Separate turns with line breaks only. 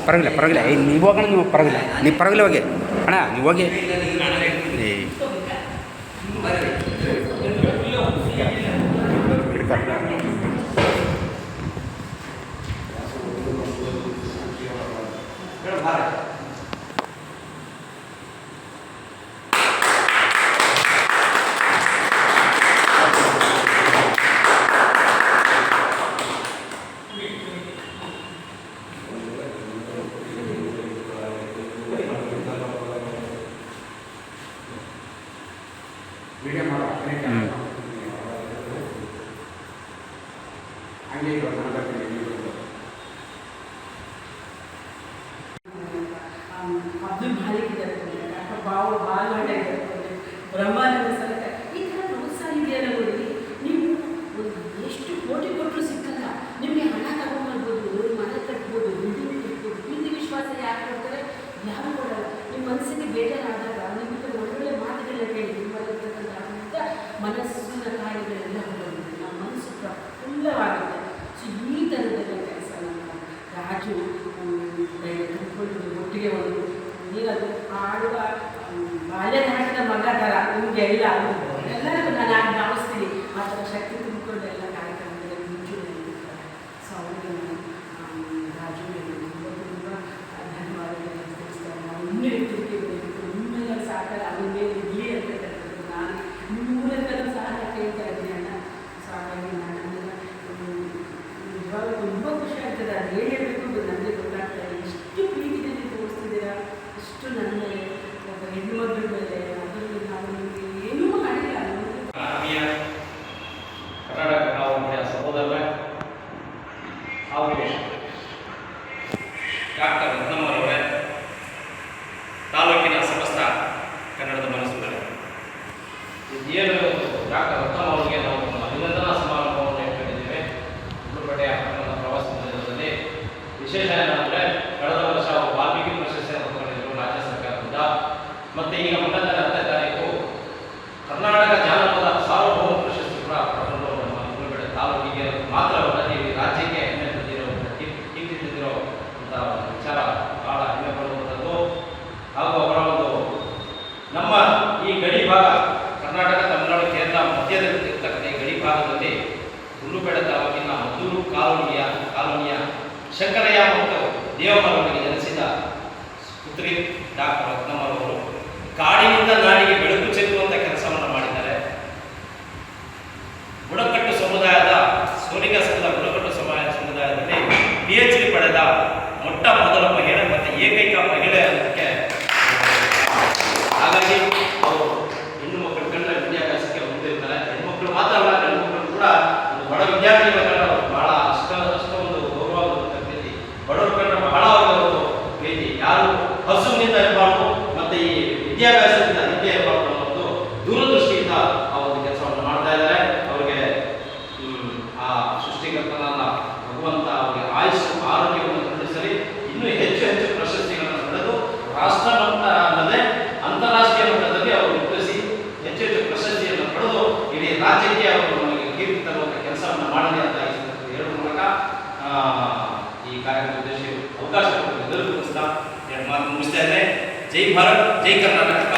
ಪರವಾಗಿಲ್ಲ ಪರವಾಗಿಲ್ಲ ನೀವು ಹೋಗೋಣ, ನೀವು ಪರವಾಗಿಲ್ಲ, ನೀವು ಪರವಾಗಿಲ್ಲ ಹೋಗಿ ಅಣ್ಣ, ನೀವು ಹೋಗಿ.
ಅಬ್ದುಲ್ ಮಾಲಿಕ್ ಇದ್ದಾರೆ, ಬಾಲಗಂಡ ಇದ್ದಾರೆ, ಬ್ರಹ್ಮಾನಂದ ಸರ್ಕಾರ, ಈ ಥರ ಪ್ರೋತ್ಸಾಹ ಇದೆಯಲ್ಲ ನೋಡಿ. ನೀವು ಎಷ್ಟು ಕೋಟಿ ಕೊಟ್ಟರು ಸಿಕ್ಕಲ್ಲ, ನಿಮಗೆ ಹಣ ತಗೊಂಡ್ಬರ್ಬೋದು, ಮನೆ ಕಟ್ಬೋದು, ಬಿಲ್ಡಿಂಗ್ ಕಟ್ಬೋದು. ಪ್ರೀತಿ ವಿಶ್ವಾಸ ಯಾರು ಕೊಡ್ತಾರೆ? ಯಾರು ಕೊಡಲ್ಲ. ನಿಮ್ಮ ಮನಸ್ಸಿಗೆ ಬೇಜಾರಾದಾಗ ನಿಮಗೆ ಒಳ್ಳೊಳ್ಳೆ ಮಾತುಗಳನ್ನ ಕೇಳಿ ನಿಮ್ಮಲ್ಲಿರ್ತಕ್ಕಂಥ ಮನಸ್ಸಿನ ಕಾಯಿಲೆಗಳೆಲ್ಲ ಹೋಗುತ್ತೆ, ನಮ್ಮ ಮನಸ್ಸು ಪ್ರಫುಲ್ಲವಾಗುತ್ತೆ. ಸೊ ಈ ಥರದೆಲ್ಲ ಕೆಲಸ ನಮ್ಮ ರಾಜು ಕಲ್ತ್ಕೊಂಡು ಒಟ್ಟಿಗೆ ಒಂದು ನೀರದು ಆಡುವ ಬಾಲ್ಯನಾಟದ ಮಗ ಥರ ನಿಮಗೆಲ್ಲ ಎಲ್ಲರಿಗೂ ನಾನು ಭಾವಿಸ್ತೀನಿ. ಆ ಥರ ಶಕ್ತಿ ತುಂಬಿಕೊಂಡು ಎಲ್ಲ ಕಾರ್ಯಕ್ರಮದಲ್ಲಿ ಮುಂಚೂಣಿಯಲ್ಲಿ. ಸೊ ಅವರಿಗೆ ರಾಜು ತುಂಬ ಧನ್ಯವಾದಗಳನ್ನು ತಿಳಿಸ್ತಾರೆ. ನಾವು ಇನ್ನೂ ಎಚ್ಚರಿಕೆ ಬರಬೇಕು, ನಿಮ್ಮೆಲ್ಲ ಸಹಕಾರ ಅದ್ರ ಮೇಲೆ ಇರಲಿ ಅಂತಕ್ಕಂಥದ್ದು ನಾನು ನಿಮ್ಮ ಮೂಲಕನೂ ಸಹ ಕೇಳ್ತಾ ಇದ್ದೀನಿ ಅಣ್ಣ. ಸೊ ಹಾಗಾಗಿ ನಾನು ಇವಾಗ ತುಂಬ ಖುಷಿ ಆಗ್ತದೆ, ಅದು ಹೇಳಬೇಕು ನನಗೆ ಗೊತ್ತಾಗ್ತಾ ಇದೆ. ಇಷ್ಟು ಪ್ರೀತಿಯಲ್ಲಿ ತೋರಿಸ್ತಿದ್ದೀರಾ, ಇಷ್ಟು ನನ್ನ ಮೇಲೆ, ಒಬ್ಬ ಹೆಣ್ಣುಮಗಳ ಮೇಲೆ. ಅದರಲ್ಲಿ ನಾವು ನಿಮಗೆ ಏನೂ ಮಾಡಿಲ್ಲ.
ಕರ್ನಾಟಕ ಕಾವಲಿಯ ಸಹೋದರ ಹಾಗೂ ಡಾಕ್ಟರ್ ರತ್ನಮ್ಮರವರೇ, ತಾಲೂಕಿನ ಸಮಸ್ತ ಕನ್ನಡದ ಮನಸ್ಸುಗಳೇ, ಏನು ಡಾಕ್ಟರ್ ರತ್ನಮ್ಮವರಿಗೆ ನಾವು ಅಭಿನಂದನಾ ಸಮಾರಂಭವನ್ನು ಇಟ್ಕೊಂಡಿದ್ದೇವೆ. ಉಡುಪೇಟೆಯ ಪಟ್ಟಣದ ಪ್ರವಾಸೋದ್ಯಮದಲ್ಲಿ ವಿಶೇಷ ಏನಂದರೆ, ಕಳೆದ ವರ್ಷ ವಾಲ್ಮೀಕಿ ಪ್ರಶಸ್ತಿಯನ್ನು ಪಡೆದಿದ್ದರು ರಾಜ್ಯ ಸರ್ಕಾರದಿಂದ. ಮತ್ತು ಈಗ ಮುಂದಿನ 10ನೇ ತಾರೀಕು ಕರ್ನಾಟಕ ಜಾನಪದ ಸಾರ್ವಭೌಮ ಪ್ರಶಸ್ತಿ ಕೂಡ ಪಡೆದು ನಮ್ಮ ಉಡುಪೇಟೆ ತಾಲೂಕಿಗೆ ಮಾತ್ರವಲ್ಲದೆ ಈ ರಾಜ್ಯಕ್ಕೆ ಹೆಮ್ಮೆ ತಂದಿರೋ ಅಂತ ವಿಚಾರ ಬಹಳ ಹೆಮ್ಮೆ ಪಡುವಂಥದ್ದು. ಹಾಗೂ ಅವರ ಒಂದು ನಮ್ಮ ಈ ಗಡಿ ಭಾಗ ಕರ್ನಾಟಕ, ತಮಿಳುನಾಡು, ಕೇರಳ ಮಧ್ಯದಲ್ಲಿರ್ತಕ್ಕಂಥ ಈ ಗಡಿ ಭಾಗದಲ್ಲಿ ಉಡುಪೇಟೆ ತಾಲೂಕಿನ ಮದ್ದೂರು ಕಾಲೋನಿಯ ಶಂಕರಯ್ಯ ಮತ್ತು ದೇವಮ್ಮರವರಿಗೆ ಜನಿಸಿದ ಪುತ್ರಿ ಡಾಕ್ಟರ್ ರತ್ನಮ್ಮರವರು ಕಾಡಿನಿಂದ ನಾಡಿಗೆ ಬೆಳಕು ಚೆಲ್ಲುವಂಥ ಕೆಲಸವನ್ನು ಮಾಡಿದ್ದಾರೆ. ಬುಡಕಟ್ಟು ಸಮುದಾಯದ ಸೋನಿಕ ಸಂಘದ ಬುಡಕಟ್ಟು ಸಮುದಾಯದಲ್ಲಿ PhD ಪಡೆದ ಮೊಟ್ಟ ಮೊದಲ ಮಹಿಳೆ ಮತ್ತು ಏಕೈಕ ಮಹಿಳೆ ಅನ್ನೋದಕ್ಕೆ. ಹಾಗಾಗಿ ಅವರು ಹೆಣ್ಣು ಮಕ್ಕಳು ಕಂಡ ವಿದ್ಯಾಭ್ಯಾಸಕ್ಕೆ ಮುಂದಿರ್ತಾರೆ. ಹೆಣ್ಮಕ್ಳು ಮಾತ್ರ ಅಲ್ಲ, ಗಂಡು ಮಕ್ಕಳು ಕೂಡ ಒಂದು ಬಡ ವಿದ್ಯಾರ್ಥಿಗಳ ಕಂಡ ಬಹಳ ಅಷ್ಟೊಂದು ಗೌರವವಾದಂಥ ಪ್ರೀತಿ. ಬಡವರು ಕಂಡ ಬಹಳ ಒಂದು ಪ್ರೀತಿ. ಯಾರು ಹಸುವಿನಿಂದ ಇರಬಾರ್ದು ಮತ್ತು ಈ ವಿದ್ಯಾಭ್ಯಾಸದಿಂದ ನಿದ್ದೆ ಇರಬಾರ್ದು ಅನ್ನೋ ಒಂದು ದೂರದೃಷ್ಟಿಯಿಂದ ಆ ಒಂದು ಕೆಲಸವನ್ನು ಮಾಡ್ತಾ ಇದ್ದಾರೆ. ಅವರಿಗೆ ಆ ಸೃಷ್ಟಿಕರ್ತನಾದ ಭಗವಂತ ಅವರಿಗೆ ಆಯುಷ್ ಆರೋಗ್ಯವನ್ನು ಕರುಣಿಸಲಿ. ಇನ್ನೂ ಹೆಚ್ಚು ಹೆಚ್ಚು ಪ್ರಶಸ್ತಿಗಳನ್ನು ಪಡೆದು ರಾಷ್ಟ್ರ ಮಟ್ಟ ಅಲ್ಲದೆ ಅಂತಾರಾಷ್ಟ್ರೀಯ ಮಟ್ಟದಲ್ಲಿ ಅವರು ವಿಕಸಿಸಿ ಹೆಚ್ಚು ಹೆಚ್ಚು ಪ್ರಶಸ್ತಿಯನ್ನು ಪಡೆದು ಇಡೀ ರಾಜ್ಯಕ್ಕೆ ಅವರು ನಮಗೆ ಕೀರ್ತಿ ತರುವಂಥ ಕೆಲಸವನ್ನು ಮಾಡಲಿ ಅಂತ ಹೇಳುವ ಮೂಲಕ ಈ ಕಾರ್ಯಕ್ರಮ ಉದ್ದೇಶ ಅವಕಾಶ ಎಲ್ಲರಿಗೂ ಎರಡು ಮಾತು ಮುಗಿಸ್ತಾ ಇದ್ದೇನೆ. ಜೈ ಭಾರತ್, ಜೈ ಕರ್ನಾಟಕ.